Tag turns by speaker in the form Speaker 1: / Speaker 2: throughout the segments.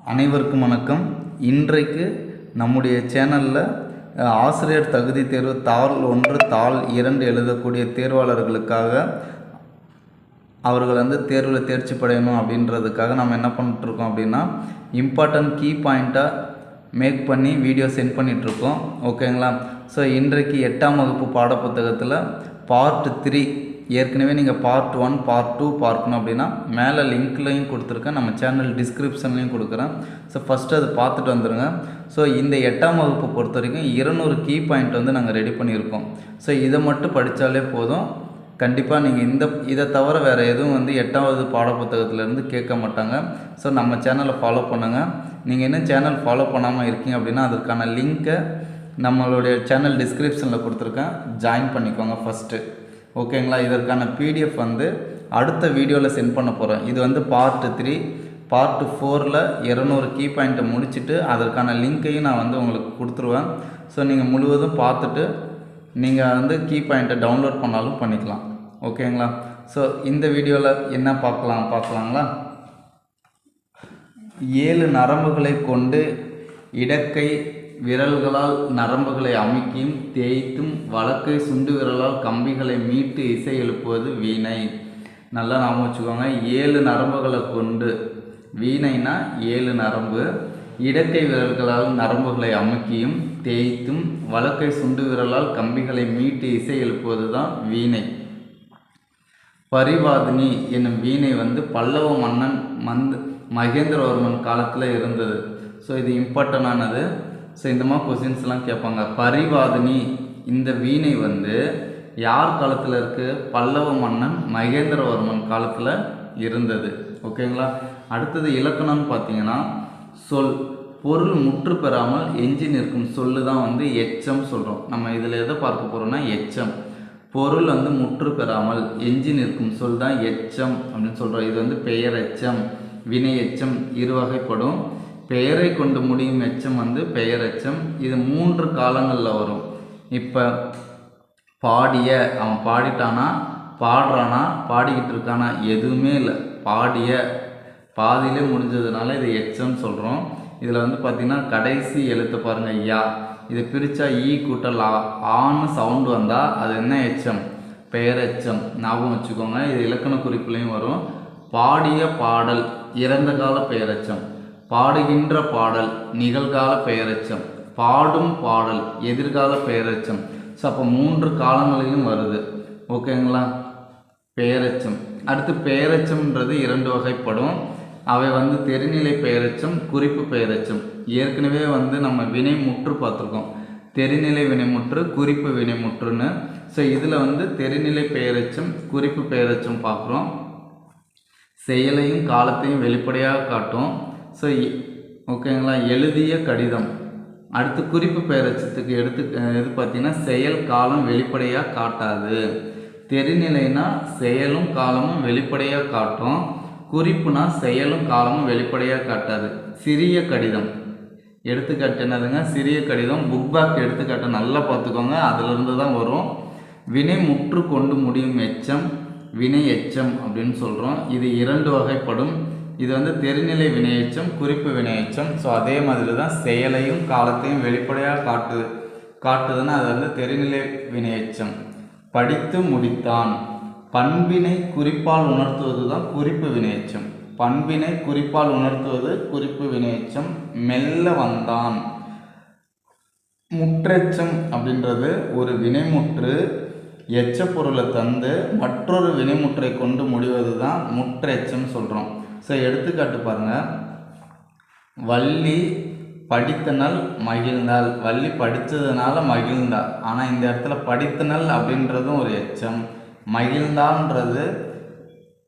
Speaker 1: அனைவருக்கும் வணக்கம். இன்றைக்கு நம்முடைய சேனலில் ஆசிரியர் தகுதி தேர்வு தாள் 1 தாள் 2 எழுதக்கூடிய தேர்வாளர்களுக்காக அவர்கள் தேர்வில் தேர்ச்சி படையணும் அப்படின்றதுக்காக நம்ம என்ன பண்ணிட்டுருக்கோம் அப்படின்னா, இம்பார்ட்டன்ட் கீ பாயிண்ட்டாக மேக் பண்ணி வீடியோ சென்ட் பண்ணிகிட்ருக்கோம். ஓகேங்களா? ஸோ இன்றைக்கு 8ஆம் வகுப்பு பாடப்புத்தகத்தில் பார்ட் 3 ஏற்கனவே நீங்கள் பார்ட் 1 பார்ட் 2 பார்க்கணும் அப்படின்னா மேலே லிங்க்லையும் கொடுத்துருக்கேன், நம்ம சேனல் டிஸ்கிரிப்ஷன்லையும் கொடுக்குறேன். ஸோ ஃபஸ்ட்டு அதை பார்த்துட்டு வந்துடுங்க. ஸோ இந்த 8ஆம் வகுப்பு பொறுத்த வரைக்கும் 200 கீ பாயிண்ட் நாங்கள் ரெடி பண்ணியிருக்கோம். ஸோ இதை மட்டும் படித்தாலே போதும். கண்டிப்பாக நீங்கள் இதை தவிர வேறு எதுவும் 8ஆவது பாடப்புத்தகத்துலேருந்து கேட்க மாட்டாங்க. ஸோ நம்ம சேனலை ஃபாலோ பண்ணுங்கள். நீங்கள் இன்னும் சேனல் ஃபாலோ பண்ணாமல் இருக்கீங்க அப்படின்னா அதற்கான லிங்க்கை நம்மளுடைய சேனல் டிஸ்கிரிப்ஷனில் கொடுத்துருக்கேன், ஜாயின் பண்ணிக்கோங்க ஃபஸ்ட்டு. ஓகேங்களா? இதற்கான பிடிஎஃப் அடுத்த வீடியோவில் சென்ட் பண்ண போகிறேன். இது பார்ட் 3. பார்ட் 4ல் 200 கீ பாயிண்ட்டை முடிச்சுட்டு அதற்கான லிங்க்கையும் நான் உங்களுக்கு கொடுத்துருவேன். ஸோ நீங்கள் முழுவதும் பார்த்துட்டு நீங்கள் கீ பாயிண்ட்டை டவுன்லோட் பண்ணாலும் பண்ணிக்கலாம். ஓகேங்களா? ஸோ இந்த வீடியோவில் என்ன பார்க்கலாங்களா? 7 நரம்புகளை கொண்டு இடக்கை விரல்களால் நரம்புகளை அமுக்கியும் தேய்த்தும் வலக்கை சுண்டு விரலால் கம்பிகளை மீட்டு இசை எழுப்புவது வீணை. நல்லா ஞாபகம் வச்சுக்கோங்க. 7 நரம்புகளை கொண்டு, வீணைனா 7 நரம்பு, இடக்கை விரல்களால் நரம்புகளை அமுக்கியும் தேய்த்தும் வலக்கை சுண்டு விரலால் கம்பிகளை மீட்டு இசை எழுப்புவது தான் வீணை. பரிவாதினி என்னும் வீணை பல்லவ மன்னன் மகேந்திரவர்மன் காலத்தில் இருந்தது. ஸோ இது இம்பார்ட்டண்டானது. ஸோ இந்த மாதிரி கொஸ்டின்ஸ்லாம் கேட்பாங்க. பரிவாதினி இந்த வீணை யார் காலத்தில் இருக்குது? பல்லவ மன்னன் மகேந்திரவர்மன் காலத்தில் இருந்தது. ஓகேங்களா? அடுத்தது இலக்கணம்னு பார்த்தீங்கன்னா, சொல் பொருள் முற்று பெறாமல் எஞ்சி நிற்கும் சொல்லு தான் எச்சம் சொல்கிறோம். நம்ம இதில் எதை பார்க்க போகிறோம்னா எச்சம். பொருள் முற்று பெறாமல் எஞ்சி நிற்கும் சொல் தான் எச்சம் அப்படின்னு சொல்கிறோம். இது பெயர் எச்சம், வினை எச்சம் இரு வகைப்படும். பெயரை கொண்டு முடியும் எச்சம் பெயர் எச்சம். இது 3 காலங்களில் வரும். இப்போ பாடிய, அவன் பாடிட்டானா, பாடுறானா, பாடிக்கிட்டு இருக்கானா, எதுவுமே இல்லை. பாடிய பாதியிலே முடிஞ்சதுனால இது எச்சம் சொல்கிறோம். இதில் பார்த்திங்கன்னா கடைசி எழுத்து பாருங்கள், யா. இதை பிரித்தா ஈ கூட்டல் ஆன்னு சவுண்டு வந்தால் அது என்ன எச்சம்? பெயர் எச்சம். ஞாபகம் வச்சுக்கோங்க. இது இலக்கண குறிப்புலையும் வரும். பாடிய பாடல் இறந்த கால பெயரெச்சம், பாடுகின்ற பாடல் நிகழ்கால பெயரெச்சம், பாடும் பாடல் எதிர்கால பெயரெச்சம். ஸோ அப்போ 3 காலங்களிலும் வருது. ஓகேங்களா? பெயரெச்சம். அடுத்து பெயரெச்சம்ன்றது 2 வகைப்படும். அவை தெரிநிலை பெயரெச்சம், குறிப்பு பெயரெச்சம். ஏற்கனவே நம்ம வினைமுற்று பார்த்துருக்கோம். தெரிநிலை வினைமுற்று, குறிப்பு வினைமுற்றுன்னு. ஸோ இதில் தெரிநிலை பெயரெச்சம், குறிப்பு பெயரெச்சம் பார்க்குறோம். செயலையும் காலத்தையும் வெளிப்படையாக காட்டும். ஸோ ஓகேங்களா? எழுதிய கடிதம். அடுத்து குறிப்பு பெயரெச்சத்துக்கு இது பார்த்திங்கன்னா செயல் காலம் வெளிப்படையாக காட்டாது. தெரிநிலைனா செயலும் காலமும் வெளிப்படையாக காட்டும். குறிப்புனா செயலும் காலமும் வெளிப்படையாக காட்டாது. சிறிய கடிதம் எடுத்துக்காட்டு என்னதுங்க? சிறிய கடிதம். புக் பேக் எடுத்துக்காட்டை நல்லா பார்த்துக்கோங்க, அதிலிருந்து தான் வரும். வினை முற்று கொண்டு முடியும் எச்சம் வினை எச்சம் அப்படின்னு சொல்கிறோம். இது 2 வகைப்படும். இது தெரிநிலை வினையெச்சம், குறிப்பு வினையெச்சம். ஸோ அதே மாதிரி தான் செயலையும் காலத்தையும் வெளிப்படையாக காட்டுதுன்னா அது தெரிநிலை வினையெச்சம். படித்து முடித்தான். பண்பினை குறிப்பால் உணர்த்துவது தான் குறிப்பு வினையெச்சம். பண்பினை குறிப்பால் உணர்த்துவது குறிப்பு வினையெச்சம். மெல்ல வந்தான். முற்றெச்சம் அப்படின்றது ஒரு வினைமுற்று எச்ச பொருளை தந்து மற்றொரு வினைமுற்றை கொண்டு முடிவது தான் முற்றெச்சம் சொல்கிறோம். ஸோ எடுத்துக்காட்டு பாருங்கள். வள்ளி படித்தனள் மகிழ்ந்தாள். வள்ளி படித்ததுனால மகிழ்ந்தாள். ஆனால் இந்த இடத்துல படித்தனள் அப்படின்றதும் ஒரு எச்சம், மகிழ்ந்தான்றது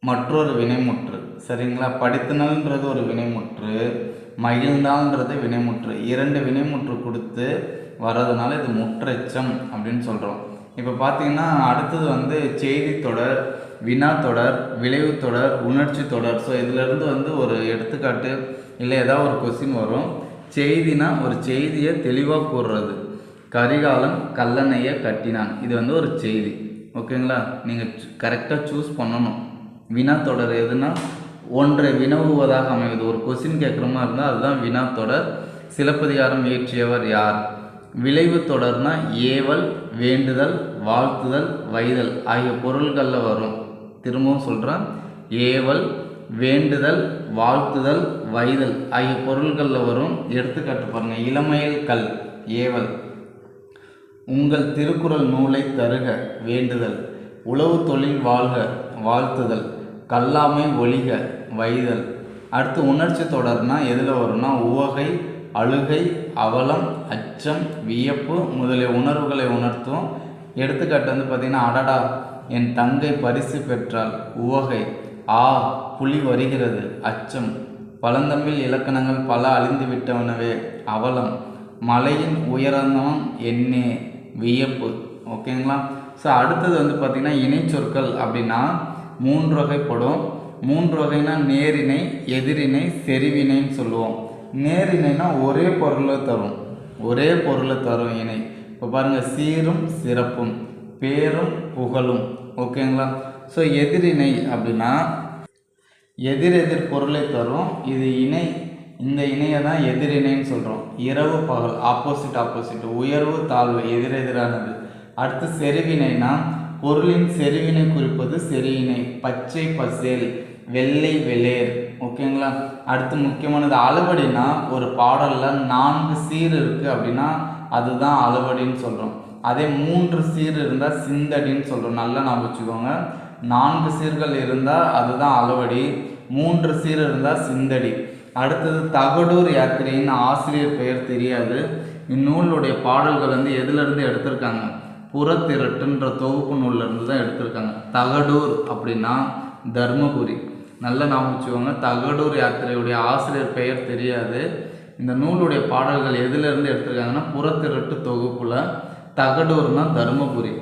Speaker 1: மற்றொரு வினைமுற்று. சரிங்களா? படித்தனல்ன்றது ஒரு வினைமுற்று, மகிழ்ந்தான்றது வினைமுற்று. 2 வினைமுற்று கொடுத்து வர்றதுனால இது முற்றெச்சம் அப்படின்னு சொல்கிறோம். இப்போ பார்த்தீங்கன்னா அடுத்தது செய்தி தொடர், வினா தொடர், விளைவு தொடர், உணர்ச்சி தொடர். ஸோ இதிலேருந்து ஒரு எடுத்துக்காட்டு இல்லை ஏதாவது ஒரு கொஸ்டின் வரும். செய்தினா ஒரு செய்தியை தெளிவாக கூறுறது. கரிகாலன் கல்லணையை கட்டினான். இது ஒரு செய்தி. ஓகேங்களா? நீங்கள் கரெக்டாக சூஸ் பண்ணணும். வினா தொடர் எதுனா ஒன்றை வினவுவதாக அமைவது. ஒரு கொஸ்டின் கேட்குற மாதிரி இருந்தால் அதுதான் வினா தொடர். சிலப்பதிகாரம் இயற்றியவர் யார்? விளைவு தொடர்னா ஏவல், வேண்டுதல், வாழ்த்துதல், வைதல் ஆகிய பொருள்களில் வரும். திரும்பவும் சொல்கிறேன், ஏவல், வேண்டுதல், வாழ்த்துதல், வைதல் ஆகிய பொருள்களில் வரும். எடுத்துக்காட்டு பாருங்கள். இளமையில் கல் ஏவல், உங்கள் திருக்குறள் நூலை தருக வேண்டுதல், உழவு தொழில் வாழ்க வாழ்த்துதல், கல்லாமை ஒழிக வைதல். அடுத்து உணர்ச்சி தொடர்னா எதில் வரும்னா உவகை, அழுகை, அவலம், அச்சம், வியப்பு முதலிய உணர்வுகளை உணர்த்தும். எடுத்துக்காட்டு வந்து பார்த்திங்கன்னா, அடடா என் தங்கை பரிசு பெற்றால் உவகை, ஆ புலி வருகிறது அச்சம், பழந்தமிழ் இலக்கணங்கள் பல அழிந்து விட்டவனவே அவலம், மலையின் உயரந்தம் என்னே வியப்பு. ஓகேங்களா? ஸோ அடுத்தது வந்து பார்த்திங்கன்னா இணைச்சொற்கள் அப்படின்னா 3 வகைப்படும். 3 வகைனா நேரிணை, எதிரிணை, செறிவினைன்னு சொல்லுவோம். நேரிணைனா ஒரே பொருளை தரும் இணை. இப்போ பாருங்கள், சீரும் சிறப்பும், பேரும் புகழும். ஓகேங்களா? ஸோ எதிரிணை அப்படின்னா எதிரெதிர் பொருளை தரும். இது இணை, இந்த இணையை தான் எதிரிணைன்னு சொல்கிறோம். இரவு பகல் ஆப்போசிட், உயர்வு தாழ்வு எதிரெதிரானது. அடுத்து செறிவினைனா பொருளின் செறிவினை குறிப்பது செறியினை, பச்சை பசேல், வெள்ளை வெளேர். ஓகேங்களா? அடுத்து முக்கியமானது அளவடினா ஒரு பாடலில் 4 சீர் இருக்குது அப்படின்னா அதுதான் அளவடின்னு சொல்கிறோம். அதே 3 சீர் இருந்தால் சிந்தடின்னு சொல்கிறோம். நல்லா ஞாபகம் வச்சுக்கோங்க. 4 சீர்கள் இருந்தால் அதுதான் அளவடி, 3 சீர் இருந்தால் சிந்தடி. அடுத்தது தகடூர் யாத்திரையின் ஆசிரியர் பெயர் தெரியாது. இந்நூலுடைய பாடல்கள் வந்து எதுலேருந்து எடுத்திருக்காங்க? புறத்திரட்டுன்ற தொகுப்பு நூல்லேருந்து தான் எடுத்திருக்காங்க. தகடூர் அப்படின்னா தர்மபுரி. நல்லா ஞாபகம் வச்சுக்கோங்க. தகடூர் யாத்திரையுடைய ஆசிரியர் பெயர் தெரியாது. இந்த நூலுடைய பாடல்கள் எதுலேருந்து எடுத்திருக்காங்கன்னா புறத்திரட்டு தொகுப்பில். தகடூர்னா தர்மபுரி.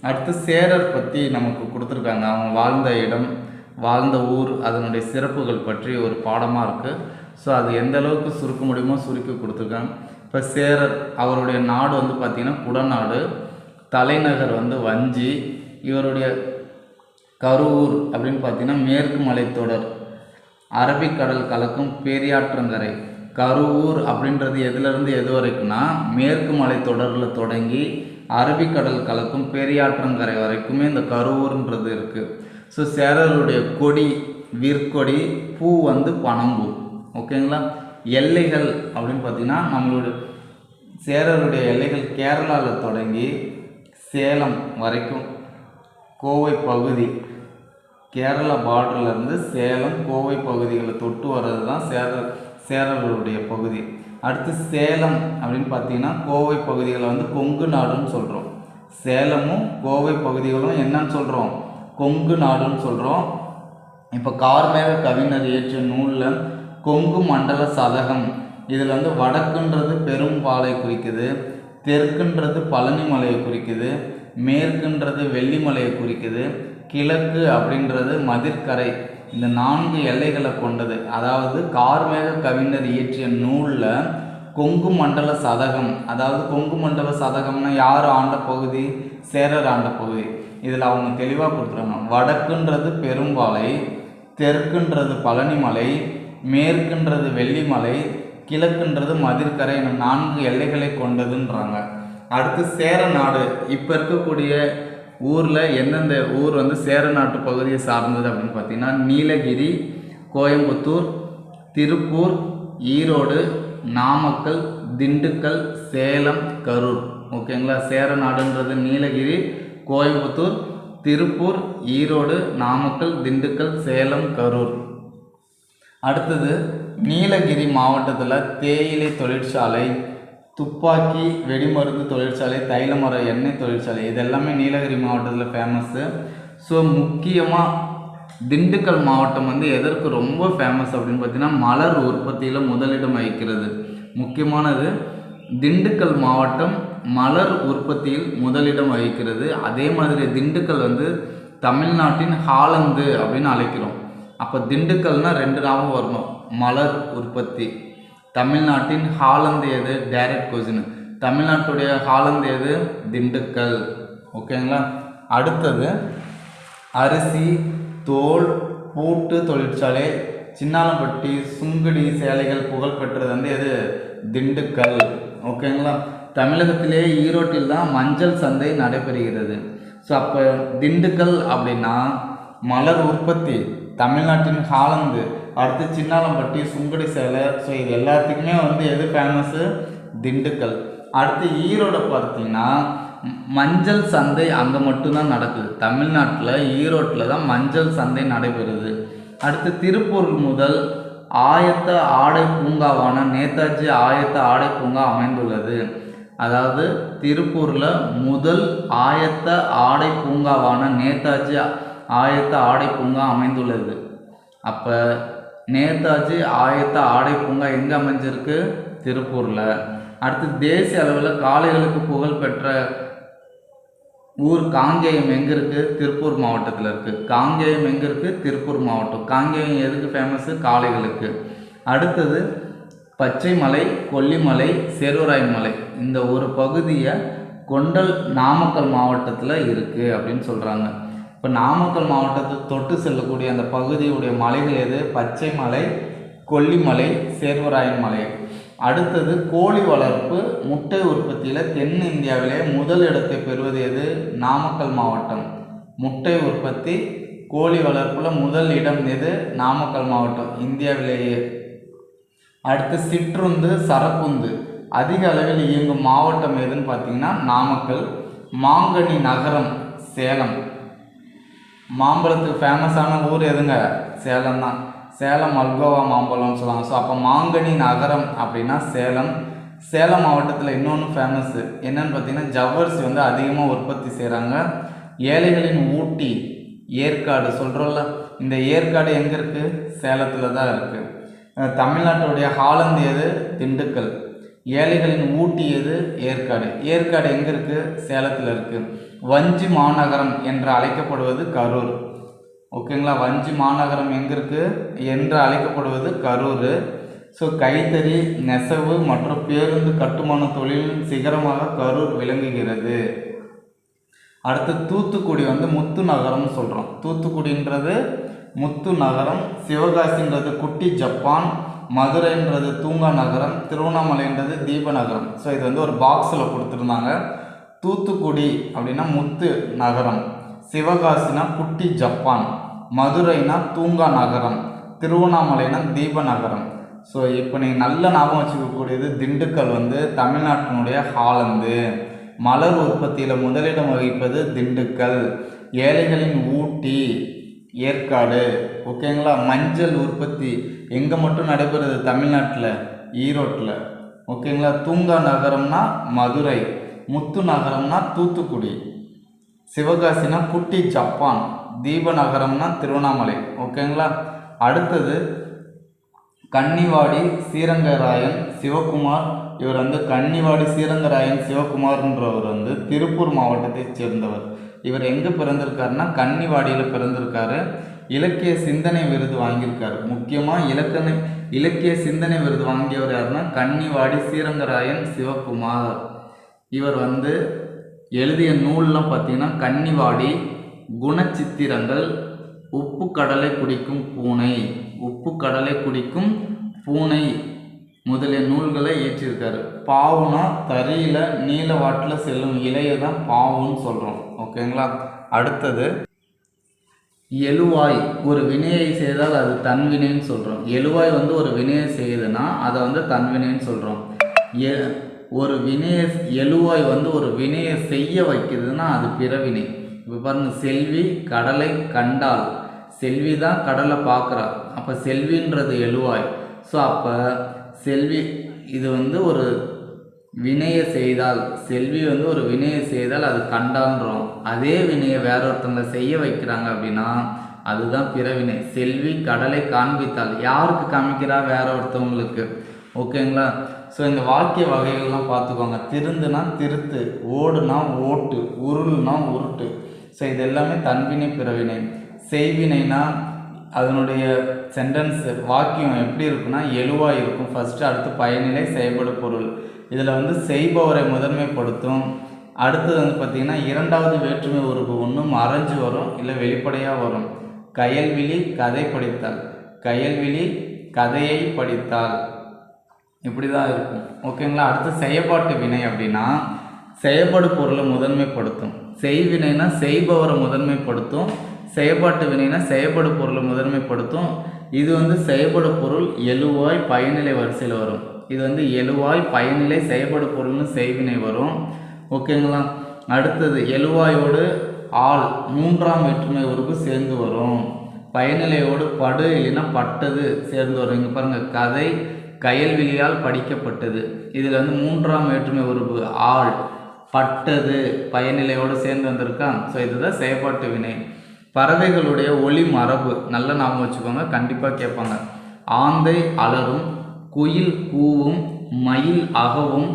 Speaker 1: அடுத்து சேரர் பற்றி நமக்கு கொடுத்துருக்காங்க. அவங்க வாழ்ந்த இடம், வாழ்ந்த ஊர், அதனுடைய சிறப்புகள் பற்றி ஒரு பாடமாக இருக்குது. ஸோ அது எந்த அளவுக்கு சுருக்க முடியுமோ சுருக்கி கொடுத்துருக்காங்க. இப்போ சேரர் அவருடைய நாடு வந்து பார்த்திங்கன்னா குடநாடு, தலைநகர் வந்து வஞ்சி. இவருடைய கரூர் அப்படின்னு பார்த்தீங்கன்னா மேற்கு மலைத்தொடர், அரபிக்கடல் கலக்கும் பெரியாற்றங்கரை. கரூர் அப்படின்றது எதுலேருந்து எது வரைக்கும்னா மேற்கு மலைத்தொடரில் தொடங்கி அரபிக்கடல் கலக்கும் பெரியாற்றங்கரை வரைக்குமே இந்த கரூர்ன்றது இருக்குது. ஸோ சேரருடைய கொடி விற்கொடி, பூ வந்து பனம்பூ. ஓகேங்களா? எல்லைகள் அப்படின்னு பார்த்திங்கன்னா நம்மளுடைய சேரருடைய எல்லைகள் கேரளாவில் தொடங்கி சேலம் வரைக்கும், கோவை பகுதி, கேரளா பார்டர்லேருந்து சேலம் கோவை பகுதிகளை தொட்டு வர்றது தான் சேரருடைய பகுதி. அடுத்து சேலம் அப்படின்னு பார்த்தீங்கன்னா கோவை பகுதிகளை வந்து கொங்கு நாடுன்னு சொல்கிறோம். சேலமும் கோவை பகுதிகளும் என்னன்னு சொல்கிறோம்? கொங்கு நாடுன்னு சொல்கிறோம். இப்போ கார்மேக கவிஞர் இயற்றிய நூலில் கொங்கு மண்டல சதகம், இதில் வந்து வடக்குன்றது பெரும்பாலை குறிக்குது, தெற்குன்றது பழனி மலையை குறிக்குது, மேற்குன்றது வெள்ளிமலையை குறிக்குது, கிழக்கு அப்படின்றது மதிர்கரை. இந்த 4 எல்லைகளை கொண்டது. அதாவது கார்மேக கவிஞர் இயற்றிய நூலில் கொங்கு மண்டல சதகம், அதாவது கொங்கு மண்டல சதகம்னா யார் ஆண்ட பகுதி? சேரர் ஆண்ட பகுதி. இதில் அவங்க தெளிவாக கொடுத்துருவாங்க. வடக்குன்றது பெரும்பாலை, தெற்குன்றது பழனிமலை, மேற்குன்றது வெள்ளிமலை, கிழக்குன்றது மதிர்கரை என 4 எல்லைகளை கொண்டதுன்றாங்க. அடுத்து சேர நாடு. இப்போ இருக்கக்கூடிய ஊரில் எந்தெந்த ஊர் வந்து சேர நாட்டு பகுதியை சார்ந்தது அப்படின்னு பார்த்தீங்கன்னா நீலகிரி, கோயம்புத்தூர், திருப்பூர், ஈரோடு, நாமக்கல், திண்டுக்கல், சேலம், கரூர். ஓகேங்களா? சேர நாடுன்றது நீலகிரி, கோயம்புத்தூர், திருப்பூர், ஈரோடு, நாமக்கல், திண்டுக்கல், சேலம், கரூர். அடுத்தது நீலகிரி மாவட்டத்தில் தேயிலை தொழிற்சாலை, துப்பாக்கி வெடிமருந்து தொழிற்சாலை, தைலமர எண்ணெய் தொழிற்சாலை, இதெல்லாமே நீலகிரி மாவட்டத்தில் ஃபேமஸ்ஸு. ஸோ முக்கியமாக திண்டுக்கல் மாவட்டம் வந்து எதற்கு ரொம்ப ஃபேமஸ் அப்படின்னு பார்த்தீங்கன்னா மலர் உற்பத்தியில் முதலிடம் வகிக்கிறது. முக்கியமானது திண்டுக்கல் மாவட்டம் மலர் உற்பத்தியில் முதலிடம் வகிக்கிறது. அதே மாதிரி திண்டுக்கல் வந்து தமிழ்நாட்டின் ஹாலந்து அப்படின்னு அழைக்கிறோம். அப்போ திண்டுக்கல்னால் 2 நாமம் வரணும். மலர் உற்பத்தி. தமிழ்நாட்டின் ஹாலந்து எது? Direct question. தமிழ்நாட்டுடைய ஹாலந்து எது? திண்டுக்கல். ஓகேங்களா? அடுத்தது அரிசி, தோல், பூட்டு தொழிற்சாலை, சின்னாலம்பட்டி சுங்குடி சேலைகள் புகழ் பெற்றது வந்து எது? திண்டுக்கல். ஓகேங்களா? தமிழகத்திலே ஈரோட்டில் தான் மஞ்சள் சந்தை நடைபெறுகிறது. ஸோ அப்போ திண்டுக்கல் அப்படின்னா மலர் உற்பத்தி, தமிழ்நாட்டின் ஹாலந்து, அடுத்து சின்னாலம்பட்டி சுங்குடி சேலை. ஸோ இது எல்லாத்துக்குமே வந்து எது ஃபேமஸ்ஸு? திண்டுக்கல். அடுத்து ஈரோடை பார்த்தீங்கன்னா மஞ்சள் சந்தை அங்கே மட்டும்தான் நடக்குது. தமிழ்நாட்டில் ஈரோட்டில் தான் மஞ்சள் சந்தை நடைபெறுது. அடுத்து திருப்பூர் முதல் ஆயத்த ஆடை பூங்காவான நேதாஜி ஆயத்த ஆடை பூங்கா அமைந்துள்ளது. அதாவது திருப்பூரில் முதல் ஆயத்த ஆடை பூங்காவான நேதாஜி ஆயத்த ஆடை பூங்கா அமைந்துள்ளது. அப்போ நேதாஜி ஆயத்த ஆடை பூங்கா எங்கே அமைஞ்சிருக்கு? திருப்பூரில். அடுத்து தேசிய அளவில் காளைகளுக்கு புகழ் பெற்ற ஊர் காங்கேயம் எங்கே இருக்குது? திருப்பூர் மாவட்டத்தில் இருக்குது. காங்கேயம் எங்கே இருக்குது? திருப்பூர் மாவட்டம். காங்கேயம் எதுக்கு ஃபேமஸ்ஸு? காளைகளுக்கு. அடுத்தது பச்சைமலை, கொல்லிமலை, சேர்வராயன் மலை, இந்த ஒரு பகுதியை கொண்டல் நாமக்கல் மாவட்டத்தில் இருக்குது அப்படின்னு சொல்கிறாங்க. இப்போ நாமக்கல் மாவட்டத்தை தொட்டு செல்லக்கூடிய அந்த பகுதியுடைய மலைகள் எது? பச்சைமலை, கொல்லிமலை, சேர்வராயன் மலை. அடுத்தது கோழி வளர்ப்பு, முட்டை உற்பத்தியில் தென்னிந்தியாவிலே முதல் இடத்தை பெறுவது எது? நாமக்கல் மாவட்டம். முட்டை உற்பத்தி, கோழி வளர்ப்பில் முதல் இடம் எது? நாமக்கல் மாவட்டம், இந்தியாவிலேயே. அடுத்து சிற்றுந்து, சரக்குந்து அதிக அளவில் இயங்கும் மாவட்டம் எதுன்னு பார்த்தீங்கன்னா நாமக்கல். மாங்கனி நகரம் சேலம். மாம்பழத்துக்கு ஃபேமஸான ஊர் எதுங்க? சேலம் தான். சேலம் மல்கோவா மாம்பழம்னு சொல்லுவாங்க. ஸோ அப்போ மாங்கனி நகரம் அப்படின்னா சேலம். சேலம் மாவட்டத்தில் இன்னொன்று ஃபேமஸ்ஸு என்னன்னு பார்த்தீங்கன்னா ஜவ்வரிசி வந்து அதிகமாக உற்பத்தி செய்கிறாங்க. ஏழைகளின் ஊட்டி ஏற்காடு சொல்கிறோம்ல, இந்த ஏற்காடு எங்கே இருக்குது? சேலத்தில் தான் இருக்குது. தமிழ்நாட்டுடைய ஹாலந்து எது? திண்டுக்கல். ஏழைகளின் ஊட்டி எது? ஏற்காடு. ஏற்காடு எங்கே இருக்குது? சேலத்தில் இருக்குது. வஞ்சி மாநகரம் என்று அழைக்கப்படுவது கரூர். ஓகேங்களா? வஞ்சி மாநகரம் எங்கே இருக்குது என்று அழைக்கப்படுவது கரூர். ஸோ கைத்தறி, நெசவு மற்றும் பேருந்து கட்டுமான தொழிலின் சிகரமாக கரூர் விளங்குகிறது. அடுத்து தூத்துக்குடி வந்து முத்து நகரம்னு சொல்கிறோம். தூத்துக்குடின்றது முத்து நகரம், சிவகாசின்றது குட்டி ஜப்பான், மதுரைன்றது தூங்கா நகரம், திருவண்ணாமலைன்றது தீப நகரம். ஸோ இது வந்து ஒரு பாக்ஸில் கொடுத்துருந்தாங்க. தூத்துக்குடி அப்படின்னா முத்து நகரம், சிவகாசினா குட்டி ஜப்பான், மதுரைனா தூங்கா நகரம், திருவண்ணாமலைனா தீப நகரம். ஸோ இப்போ நீங்கள் நல்ல ஞாபகம் வச்சுக்கக்கூடியது திண்டுக்கல் வந்து தமிழ்நாட்டினுடைய ஹாலந்து. மலர் உற்பத்தியில் முதலிடம் வகிப்பது திண்டுக்கல். ஏழைகளின் ஊட்டி ஏற்காடு. ஓகேங்களா? மஞ்சள் உற்பத்தி எங்கே மட்டும் நடைபெறுது? தமிழ்நாட்டில், ஈரோட்டில். ஓகேங்களா? தூங்கா நகரம்னா மதுரை, முத்து நகரம்னா தூத்துக்குடி, சிவகாசினா குட்டி ஜப்பான், தீப நகரம்னா திருவண்ணாமலை. ஓகேங்களா? அடுத்தது கன்னிவாடி ஸ்ரீரங்கராயன் சிவகுமார். இவர் வந்து கன்னிவாடி ஸ்ரீரங்கராயன் சிவகுமார்ன்றவர் வந்து திருப்பூர் மாவட்டத்தை சேர்ந்தவர். இவர் எங்கே பிறந்திருக்காருன்னா கன்னிவாடியில் பிறந்திருக்காரு. இலக்கிய சிந்தனை விருது வாங்கியிருக்காரு. முக்கியமாக இலக்கிய சிந்தனை விருது வாங்கியவர் யாருன்னா கன்னிவாடி ஸ்ரீரங்கராயன் சிவகுமார். இவர் வந்து எழுதிய நூல்லாம் பார்த்தீங்கன்னா கன்னிவாடி, குணச்சித்திரங்கள், உப்பு கடலை குடிக்கும் பூனை, உப்பு கடலை குடிக்கும் பூனை முதலிய நூல்களை இயற்றியிருக்காரு. பாவுனா தறியில் நீல வாட்டில் செல்லும் இலையை தான் பாவுன்னு சொல்கிறோம். ஓகேங்களா? அடுத்தது எழுவாய். ஒரு வினையை செய்தால் அது தன்வினைன்னு சொல்கிறோம். எழுவாய் வந்து ஒரு வினையை செய்யுதுன்னா அதை வந்து தன்வினைன்னு சொல்கிறோம். ஒரு வினையை எழுவாய் வந்து ஒரு வினையை செய்ய வைக்கிறதுனா அது பிறவினை. இப்போ பாருங்க, செல்வி கடலை கண்டால், செல்வி தான் கடலை பார்க்குறா, அப்போ செல்வின்றது எழுவாய். ஸோ அப்போ செல்வி இது வந்து ஒரு வினையை செய்தால், செல்வி வந்து ஒரு வினையை செய்தால் அது கண்டான்றோம். அதே வினையை வேற ஒருத்தவங்களை செய்ய வைக்கிறாங்க அப்படின்னா அதுதான் பிறவினை. செல்வி கடலை காண்பித்தால், யாருக்கு காமிக்கிறா? வேற ஒருத்தவங்களுக்கு. ஓகேங்களா? ஸோ இந்த வாக்கிய வகைகள்லாம் பார்த்துக்கோங்க. திருந்துனா திருத்து, ஓடுனா ஓட்டு, உருள்னா உருட்டு. ஸோ இது எல்லாமே தன்வினை பிறவினை. செய்வினைனா அதனுடைய சென்டென்ஸ் வாக்கியம் எப்படி இருக்குன்னா எழுவாய் இருக்கும் ஃபஸ்ட்டு, அடுத்து பயனிலை செயல்படு பொருள். இதில் வந்து செய்பவரை முதன்மைப்படுத்தும். அடுத்தது வந்து பார்த்திங்கன்னா இரண்டாவது வேற்றுமை உருவு ஒன்று மறைஞ்சு வரும், இல்லை வெளிப்படையாக வரும். கயல்விழி கதை படித்தல். கயல்விழி கதையை படித்தாள். இப்படி தான் இருக்கும். ஓகேங்களா. அடுத்து செயற்பாட்டு வினை அப்படின்னா செயற்படு பொருளை முதன்மைப்படுத்தும். செய்வினைனா செய்பவரை முதன்மைப்படுத்தும், செயற்பாட்டு வினைனா செயற்படு பொருளை முதன்மைப்படுத்தும். இது வந்து செயற்படு பொருள் எழுவாய் பயனிலை வரிசையில் வரும். இது வந்து எழுவாய் பயனிலை செயற்படு பொருள்னு செய்வினை வரும். ஓகேங்களா. அடுத்தது எழுவாயோடு ஆள் மூன்றாம் வேற்றுமை உறுப்பு சேர்ந்து வரும். பயனிலையோடு படு இல்லைன்னா பட்டது சேர்ந்து வரும். இங்கே பாருங்கள், கதை கயல்விழியால் படிக்கப்பட்டது. இதில் வந்து மூன்றாம் வேற்றுமை உறுப்பு ஆள், பட்டது பயனிலையோடு சேர்ந்து வந்திருக்கா. ஸோ இதுதான் செயற்பாட்டு வினை. பறவைகளுடைய ஒளி மரபு நல்ல ஞாபகம் வச்சுக்கோங்க, கண்டிப்பாக கேட்பாங்க. ஆந்தை அலரும், குயில் கூவும், மயில் அகவும்,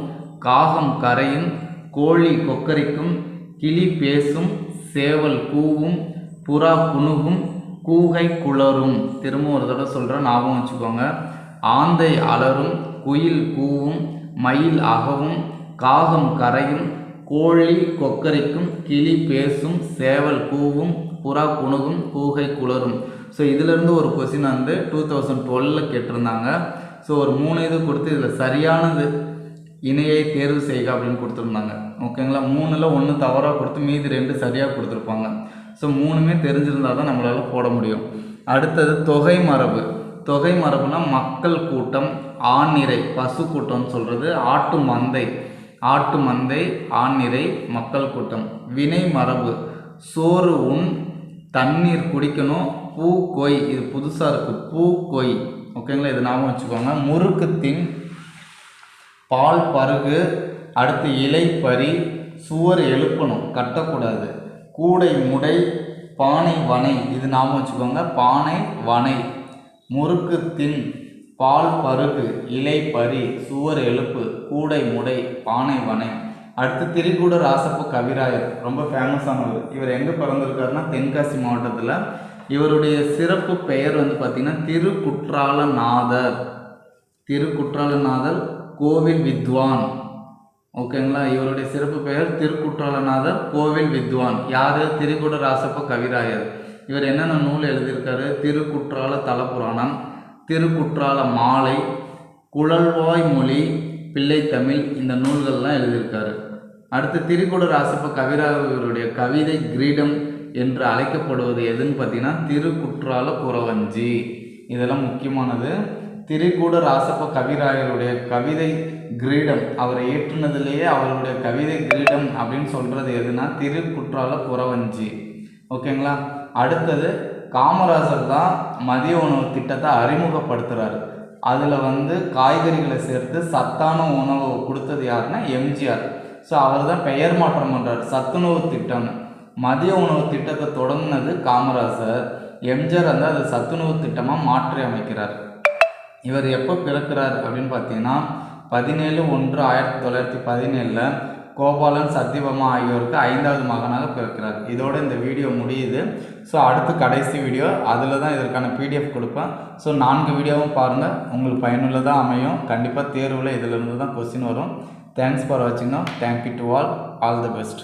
Speaker 1: காகம் கரையும், கோழி கொக்கரிக்கும், கிளி பேசும், சேவல் கூவும், புறா குணுகும், கூகை குளரும். திரும்ப ஒரு தடவை சொல்கிறேன், ஞாபகம் வச்சுக்கோங்க. ஆந்தை அலரும், குயில் கூவும், மயில் அகவும், காகம் கரையும், கோழி கொக்கரிக்கும், கிளி பேசும், சேவல் கூவும், புறா குணுகும், கூகை குளரும். ஸோ இதிலிருந்து ஒரு கொஸ்டின் வந்து 2012 கேட்டிருந்தாங்க. ஸோ ஒரு 3 இது கொடுத்து இதில் சரியானது இணையை தேர்வு செய்க அப்படின்னு கொடுத்துருந்தாங்க. ஓகேங்களா. 3ல் 1 தவறாக கொடுத்து மீதி 2 சரியாக கொடுத்துருப்பாங்க. ஸோ 3மே தெரிஞ்சிருந்தால் தான் நம்மளால் போட முடியும். அடுத்தது தொகை மரபு. தொகை மரபுனா மக்கள் கூட்டம், ஆண்நிறை பசு கூட்டம்னு சொல்கிறது, ஆட்டு மந்தை ஆண்நிறை மக்கள் கூட்டம். வினை மரபு சோறு உண், தண்ணீர் குடிக்கணும், பூ கொய். இது புதுசாக இருக்குது, பூ கொய். ஓகேங்களா. இது ஞாபகம் வச்சுக்கோங்க. முறுக்கு தின், பால் பருகு, அடுத்து இலை பறி, சுவர் எழுப்பணும் கட்டக்கூடாது, கூடை முடை, பானை வனை. இது ஞாபகம் வச்சுக்கோங்க, பானை வனை. முறுக்கு தின், பால் பருகு, இலை பறி, சுவர் எழுப்பு, கூடை முடை, பானை வனை. அடுத்து திரிகூட ராசப்ப கவிராயர் ரொம்ப ஃபேமஸானவர். இவர் எங்கே பிறந்திருக்காருன்னா தென்காசி மாவட்டத்தில். இவருடைய சிறப்பு பெயர் வந்து பார்த்திங்கன்னா திருக்குற்றாலநாதர் கோவில் வித்வான். ஓகேங்களா. இவருடைய சிறப்பு பெயர் திருக்குற்றாலநாதர் கோவில் வித்வான். யார்? திரிகூட ராசப்ப கவிராயர். இவர் என்னென்ன நூல் எழுதியிருக்காரு? திருக்குற்றால தலப்புராணம், திருக்குற்றால மாலை, குழல்வாய் மொழி, பிள்ளைத்தமிழ், இந்த நூல்கள்லாம் எழுதியிருக்காரு. அடுத்து திரிகூட ராசப்ப கவிராயருடைய கவிதை கிரீடம் என்று அழைக்கப்படுவது எதுன்னு பார்த்தீங்கன்னா திருக்குற்றால குறவஞ்சி. இதெல்லாம் முக்கியமானது. திரிகூட ராசப்ப கவிராயருடைய கவிதை கிரீடம், அவரை ஏற்றுனதுலேயே அவருடைய கவிதை கிரீடம் அப்படின்னு சொல்கிறது எதுனா திருக்குற்றால குறவஞ்சி. ஓகேங்களா. அடுத்தது காமராஜர் தான் மதிய உணவு திட்டத்தை அறிமுகப்படுத்துகிறார். அதில் வந்து காய்கறிகளை சேர்த்து சத்தான உணவு கொடுத்தது யாருன்னா எம்ஜிஆர். ஸோ அவர் தான் பெயர் மாற்றம் பண்ணுறார், சத்துணவு திட்டம்னு. மதிய உணவு திட்டத்தை தொடங்கினது காமராஜர். எம்ஜிஆர் வந்து அது சத்துணவு திட்டமாக மாற்றி அமைக்கிறார். இவர் எப்போ பிறக்கிறார் அப்படின்னு பார்த்தீங்கன்னா 17/1/1917 கோபாலன் சத்யபாமா ஆகியோருக்கு 5வது மகனாக பிறக்கிறார். இதோடு இந்த வீடியோ முடியுது. ஸோ அடுத்து கடைசி வீடியோ, அதில் தான் இதற்கான பிடிஎஃப் கொடுப்பேன். ஸோ 4 வீடியோவும் பாருங்கள், உங்களுக்கு பயனுள்ளதாக அமையும். கண்டிப்பாக தேர்வில் இதிலிருந்து தான் கொஸ்டின் வரும். தேங்க்ஸ் ஃபார் வாட்சிங். Thank you to all the best.